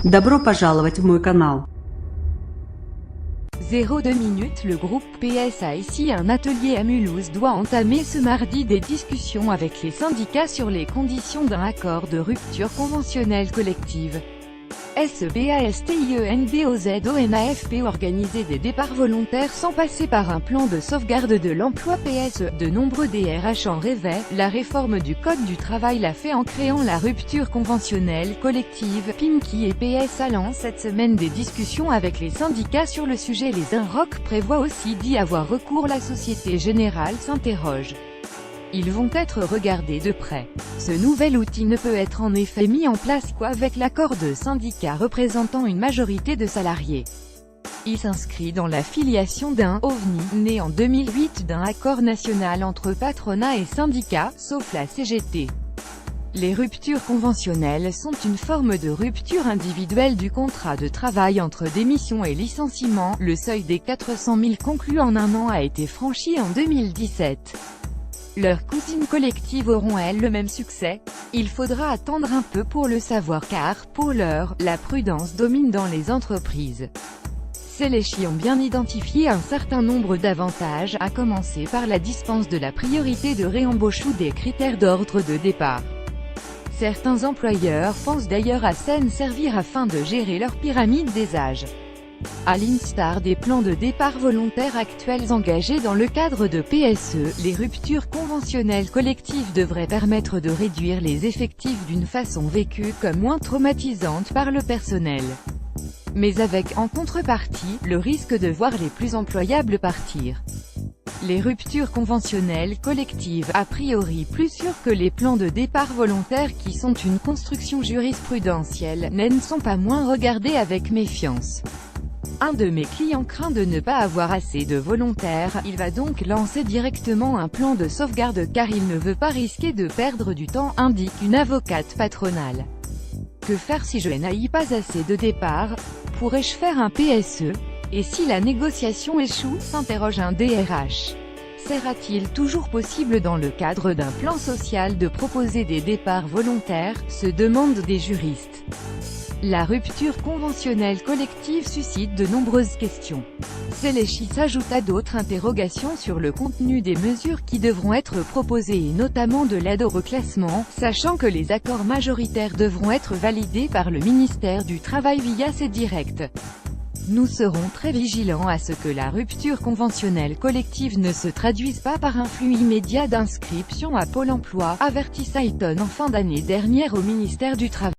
Добро пожаловать в мой канал. 02 minutes. Le groupe PS a ici un atelier à Mulhouse doit entamer ce mardi des discussions avec les syndicats sur les conditions d'un accord de rupture conventionnelle collective. SEBASTIENDOZONAFP organiser des départs volontaires sans passer par un plan de sauvegarde de l'emploi PSE. De nombreux DRH en rêvaient. La réforme du Code du travail l'a fait en créant la rupture conventionnelle collective. PIMKI et PSA lancent cette semaine des discussions avec les syndicats sur le sujet. Les INROC prévoient aussi d'y avoir recours. La Société Générale s'interroge. Ils vont être regardés de près. Ce nouvel outil ne peut être en effet mis en place qu'avec l'accord de syndicats représentant une majorité de salariés. Il s'inscrit dans la filiation d'un OVNI, né en 2008 d'un accord national entre patronat et syndicats, sauf la CGT. Les ruptures conventionnelles sont une forme de rupture individuelle du contrat de travail entre démission et licenciement. Le seuil des 400 000 conclus en un an a été franchi en 2017. Leurs cousines collectives auront elles le même succès? Il faudra attendre un peu pour le savoir car, pour l'heure, la prudence domine dans les entreprises. Ces léchis ont bien identifié un certain nombre d'avantages, à commencer par la dispense de la priorité de réembauche ou des critères d'ordre de départ. Certains employeurs pensent d'ailleurs à s'en servir afin de gérer leur pyramide des âges. À l'instar des plans de départ volontaires actuels engagés dans le cadre de PSE, les ruptures conventionnelles collectives devraient permettre de réduire les effectifs d'une façon vécue comme moins traumatisante par le personnel. Mais avec, en contrepartie, le risque de voir les plus employables partir. Les ruptures conventionnelles collectives, a priori plus sûres que les plans de départ volontaires qui sont une construction jurisprudentielle, ne sont pas moins regardées avec méfiance. Un de mes clients craint de ne pas avoir assez de volontaires, il va donc lancer directement un plan de sauvegarde car il ne veut pas risquer de perdre du temps, indique une avocate patronale. Que faire si je n'ai pas assez de départs? Pourrais-je faire un PSE? Et si la négociation échoue, s'interroge un DRH. Sera-t-il toujours possible dans le cadre d'un plan social de proposer des départs volontaires, se demandent des juristes. La rupture conventionnelle collective suscite de nombreuses questions. Ces léchis s'ajoutent à d'autres interrogations sur le contenu des mesures qui devront être proposées et notamment de l'aide au reclassement, sachant que les accords majoritaires devront être validés par le ministère du Travail via ses directs. Nous serons très vigilants à ce que la rupture conventionnelle collective ne se traduise pas par un flux immédiat d'inscription à Pôle emploi, avertit Saiton en fin d'année dernière au ministère du Travail.